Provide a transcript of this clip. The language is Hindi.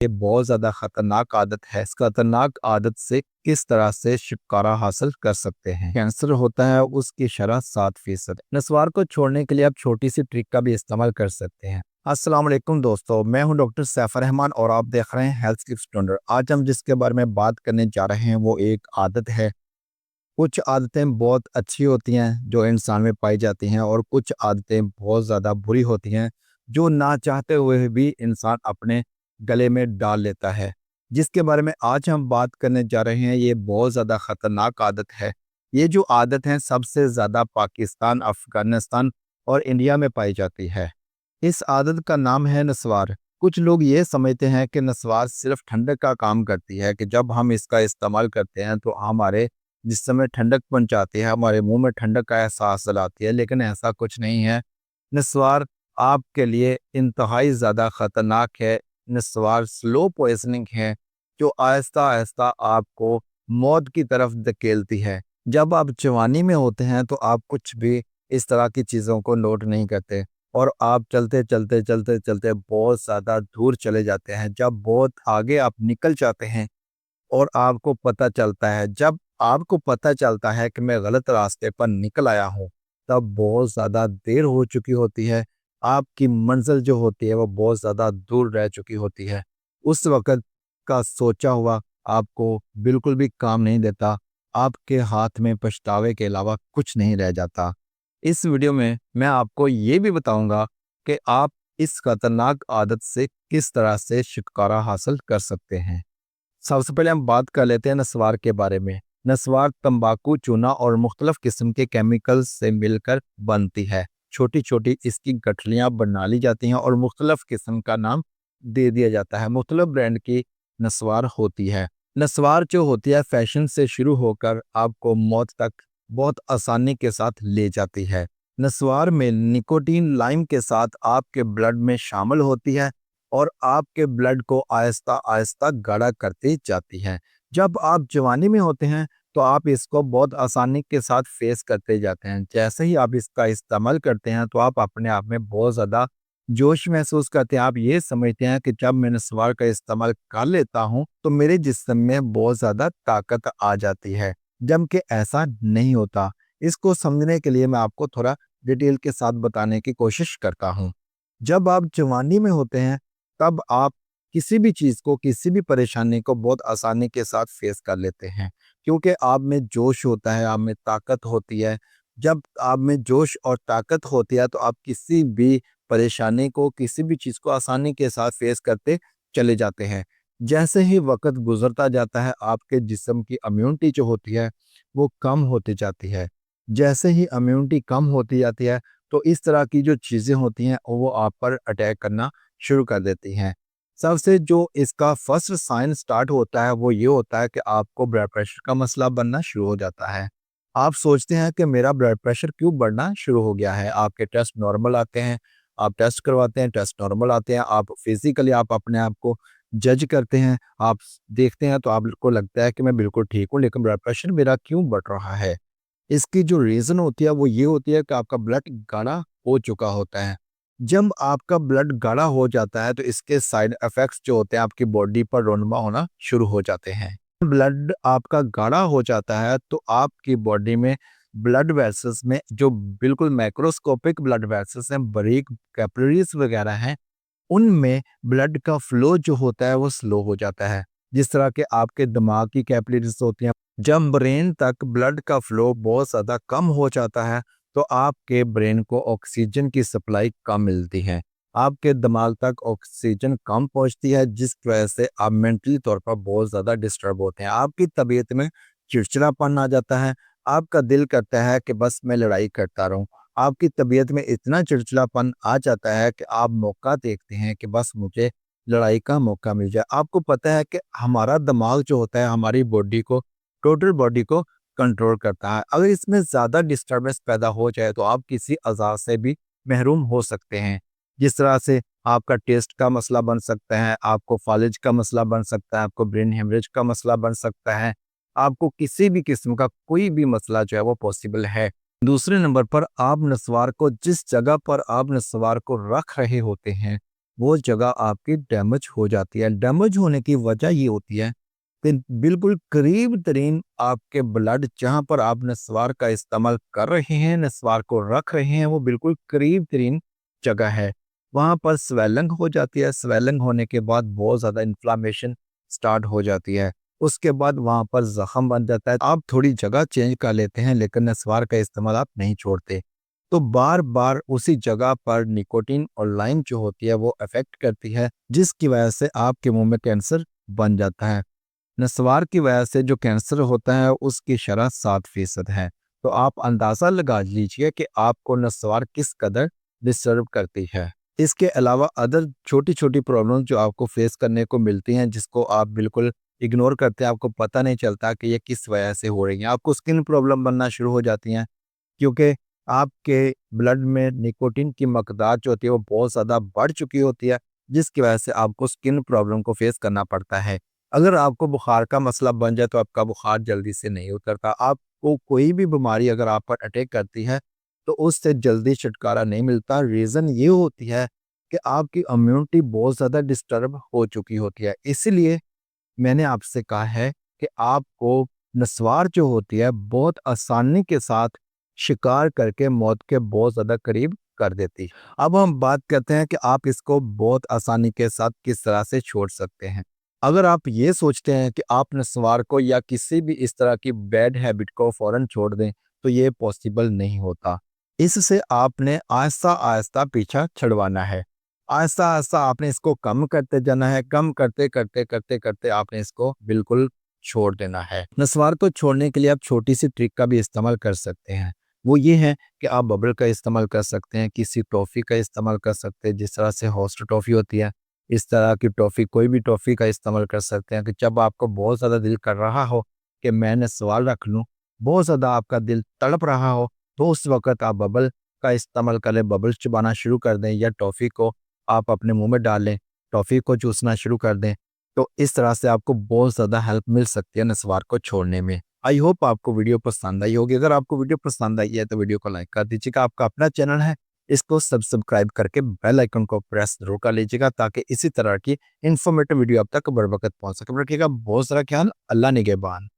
ये बहुत ज़्यादा खतरनाक आदत है। इस खतरनाक आदत से किस तरह से छुटकारा हासिल कर सकते हैं। कैंसर होता है उसकी शरह 7%। नस्वार को छोड़ने के लिए आप छोटी सी ट्रिक का भी इस्तेमाल कर सकते हैं। अस्सलाम वालेकुम दोस्तों, मैं हूं डॉक्टर सैफर रहमान और आप देख रहे हैं हेल्थ टिप्स ट्यूटर। आज हम जिसके बारे में बात करने जा रहे हैं वो एक आदत है। कुछ आदतें बहुत अच्छी होती हैं जो इंसान में पाई जाती हैं और कुछ आदतें बहुत ज़्यादा बुरी होती हैं जो ना चाहते हुए भी इंसान अपने गले में डाल लेता है। जिसके बारे में आज हम बात करने जा रहे हैं ये बहुत ज़्यादा ख़तरनाक आदत है। ये जो आदत है सबसे ज़्यादा पाकिस्तान, अफ़गानिस्तान और इंडिया में पाई जाती है। इस आदत का नाम है नस्वार। कुछ लोग ये समझते हैं कि नस्वार सिर्फ ठंडक का काम करती है, कि जब हम इसका इस्तेमाल करते हैं तो हमारे जिस समय ठंडक पहुंचाती है, हमारे मुंह में ठंडक का एहसास दिलाती है, लेकिन ऐसा कुछ नहीं है। नस्वार आपके लिए इंतहाई ज़्यादा ख़तरनाक है। नस्वार स्लो पॉइजनिंग है जो आहिस्ता आहिस्ता आपको मौत की तरफ धकेलती है। जब आप जवानी में होते हैं तो आप कुछ भी इस तरह की चीज़ों को नोट नहीं करते और आप चलते चलते चलते चलते बहुत ज़्यादा दूर चले जाते हैं। जब बहुत आगे आप निकल जाते हैं और जब आपको पता चलता है कि मैं गलत रास्ते पर निकल आया हूँ, तब बहुत ज़्यादा देर हो चुकी होती है। आपकी मंजिल जो होती है वो बहुत ज़्यादा दूर रह चुकी होती है। उस वक़्त का सोचा हुआ आपको बिल्कुल भी काम नहीं देता। आपके हाथ में पछतावे के अलावा कुछ नहीं रह जाता। इस वीडियो में मैं आपको ये भी बताऊँगा कि आप इस खतरनाक आदत से किस तरह से छुटकारा हासिल कर सकते हैं। सबसे पहले हम बात कर लेते हैं नस्वार के बारे में। नस्वार तंबाकू, चूना और मुख्तलिफ किस्म के केमिकल्स से मिलकर बनती है। छोटी-छोटी इसकी गठलियाँ बना ली जाती हैं और मुख्तलिफ किस्म का नाम दे दिया जाता है। मुख्तलिफ ब्रांड की नस्वार होती है। नस्वार जो होती है फैशन से शुरू होकर आपको मौत तक बहुत आसानी के साथ ले जाती है। नस्वार में निकोटीन लाइम के साथ आपके ब्लड में शामिल होती है और आपके ब्लड को आहिस्ता आहिस्ता गाढ़ा करती जाती है। जब आप जवानी में होते हैं तो आप इसको बहुत आसानी के साथ फेस करते जाते हैं। जैसे ही आप इसका इस्तेमाल करते हैं तो आप अपने आप में बहुत ज़्यादा जोश महसूस करते हैं। आप ये समझते हैं कि जब मैं नस्वार का इस्तेमाल कर लेता हूँ तो मेरे जिस्म में बहुत ज़्यादा ताकत आ जाती है, जबकि ऐसा नहीं होता। इसको समझने के लिए मैं आपको थोड़ा डिटेल के साथ बताने की कोशिश करता हूँ। जब आप जवानी में होते हैं तब आप किसी भी चीज़ को, किसी भी परेशानी को बहुत आसानी के साथ फेस कर लेते हैं, क्योंकि आप में जोश होता है, आप में ताकत होती है। जब आप में जोश और ताकत होती है तो आप किसी भी परेशानी को, किसी भी चीज़ को आसानी के साथ फेस करते चले जाते हैं। जैसे ही वक़्त गुज़रता जाता है, आपके जिस्म की इम्यूनिटी जो होती है, वो कम होती जाती है। जैसे ही इम्यूनिटी कम होती जाती है, तो इस तरह की जो चीज़ें होती हैं, वो आप पर अटैक करना शुरू कर देती हैं। सबसे जो इसका फर्स्ट साइन स्टार्ट होता है वो ये होता है कि आपको ब्लड प्रेशर का मसला बनना शुरू हो जाता है। आप सोचते हैं कि मेरा ब्लड प्रेशर क्यों बढ़ना शुरू हो गया है। आपके टेस्ट नॉर्मल आते हैं, आप टेस्ट करवाते हैं, टेस्ट नॉर्मल आते हैं, आप फिजिकली आप अपने आप को जज करते हैं, आप देखते हैं तो आपको लगता है कि मैं बिल्कुल ठीक हूँ, लेकिन ब्लड प्रेशर मेरा क्यों बढ़ रहा है। इसकी जो रीज़न होती है वो ये होती है कि आपका ब्लड गाढ़ा हो चुका होता है। जब आपका ब्लड गाढ़ा हो जाता है तो इसके साइड इफ़ेक्ट्स जो होते हैं आपकी बॉडी पर रोनमा होना शुरू हो जाते हैं। ब्लड आपका गाढ़ा हो जाता है तो आपकी बॉडी में ब्लड वेसल्स में जो बिल्कुल माइक्रोस्कोपिक ब्लड वेसल्स हैं, बारीक कैपिलरीज़ वगैरह हैं, उनमें ब्लड का फ्लो जो होता है वो स्लो हो जाता है। जिस तरह के आपके दिमाग की कैपिलरीज़ होती हैं, जब ब्रेन तक ब्लड का फ्लो बहुत ज़्यादा कम हो जाता है तो आपके ब्रेन को ऑक्सीजन की सप्लाई कम मिलती है। आपके दिमाग तक ऑक्सीजन कम पहुंचती है जिस वजह से आप मेंटली तौर पर बहुत ज़्यादा डिस्टर्ब होते हैं। आपकी तबीयत में चिड़चिड़ापन आ जाता है। आपका दिल करता है कि बस मैं लड़ाई करता रहूं। आपकी तबीयत में इतना चिड़चिड़ापन आ जाता है कि आप मौका देखते हैं कि बस मुझे लड़ाई का मौका मिल जाए। आपको पता है कि हमारा दिमाग जो होता है हमारी बॉडी को, टोटल बॉडी को कंट्रोल करता है। अगर इसमें ज़्यादा डिस्टर्बेंस पैदा हो जाए तो आप किसी अज़ा से भी महरूम हो सकते हैं। जिस तरह से आपका टेस्ट का मसला बन सकता है, आपको फालिज का मसला बन सकता है, आपको ब्रेन हेमरेज का मसला बन सकता है, आपको किसी भी किस्म का कोई भी मसला जो है वो पॉसिबल है। दूसरे नंबर पर आप नस्वार को जिस जगह पर आप नस्वार को रख रहे होते हैं, वो जगह आपकी डैमेज हो जाती है। डैमेज होने की वजह ये होती है कि बिल्कुल करीब तरीन आपके ब्लड जहाँ पर आप नस्वार का इस्तेमाल कर रहे हैं, नस्वार को रख रहे हैं, वो बिल्कुल करीब तरीन जगह है। वहाँ पर स्वेलिंग हो जाती है। स्वेलिंग होने के बाद बहुत ज़्यादा इन्फ्लामेशन स्टार्ट हो जाती है। उसके बाद वहाँ पर ज़ख्म बन जाता है। आप थोड़ी जगह चेंज कर लेते हैं लेकिन नस्वार का इस्तेमाल आप नहीं छोड़ते। तो बार-बार उसी जगह पर निकोटीन और लाइम जो होती है वो इफ़ेक्ट करती है, जिसकी वजह से आपके मुँह में कैंसर बन जाता है। नस्वार की वजह से जो कैंसर होता है उसकी शरह 7% है। तो आप अंदाज़ा लगा लीजिए कि आपको नस्वार किस कदर डिस्टर्ब करती है। इसके अलावा अदर छोटी-छोटी प्रॉब्लम जो आपको फेस करने को मिलती हैं, जिसको आप बिल्कुल इग्नोर करते हैं, आपको पता नहीं चलता कि ये किस वजह से हो रही हैं। आपको स्किन प्रॉब्लम बनना शुरू हो जाती हैं, क्योंकि आपके ब्लड में निकोटीन की मकदार जो होती है वो बहुत ज़्यादा बढ़ चुकी होती है, जिसकी वजह से आपको स्किन प्रॉब्लम को फेस करना पड़ता है। अगर आपको बुखार का मसला बन जाए तो आपका बुखार जल्दी से नहीं उतरता। आपको कोई भी बीमारी अगर आप पर अटैक करती है तो उससे जल्दी छुटकारा नहीं मिलता। रीज़न ये होती है कि आपकी इम्यूनिटी बहुत ज़्यादा डिस्टर्ब हो चुकी होती है। इसीलिए मैंने आपसे कहा है कि आपको नस्वार जो होती है बहुत आसानी के साथ शिकार करके मौत के बहुत ज़्यादा करीब कर देती है। अब हम बात करते हैं कि आप इसको बहुत आसानी के साथ किस तरह से छोड़ सकते हैं। अगर आप ये सोचते हैं कि आप नस्वार को या किसी भी इस तरह की बैड हैबिट को फ़ौरन छोड़ दें, तो ये पॉसिबल नहीं होता। इससे आपने आहिस्ता-आहिस्ता पीछा छुड़वाना है। आहिस्ता-आहिस्ता आपने इसको कम करते जाना है, कम करते आपने इसको बिल्कुल छोड़ देना है। नस्वार को छोड़ने के लिए आप छोटी-सी ट्रिक का भी इस्तेमाल कर सकते हैं। वो ये है कि आप बबल का इस्तेमाल कर सकते हैं, किसी टॉफ़ी का इस्तेमाल कर सकते हैं, जिस तरह से होस्ट टॉफ़ी होती है, इस तरह की टॉफ़ी कोई भी टॉफ़ी का इस्तेमाल कर सकते हैं कि जब आपको बहुत ज़्यादा दिल कर रहा हो कि मैं नस्वार रख लूँ, बहुत ज़्यादा आपका दिल तड़प रहा हो, तो उस वक़्त आप बबल का इस्तेमाल करें, बबल्स चबाना शुरू कर दें या टॉफ़ी को आप अपने मुँह में डाल लें, टॉफ़ी को चूसना शुरू कर दें। तो इस तरह से आपको बहुत ज़्यादा हेल्प मिल सकती है नस्वार को छोड़ने में। आई होप आपको वीडियो पसंद आई होगी। अगर आपको वीडियो पसंद आई है तो वीडियो को लाइक कर दीजिएगा। आपका अपना चैनल है, इसको सब्सक्राइब करके बेल आइकन को प्रेस ज़रूर कर लीजिएगा ताकि इसी तरह की इन्फॉर्मेटिव वीडियो आप तक बर वक़्त पहुँच सके। रखिएगा बहुत सारा ख्याल। अल्लाह निगहबान।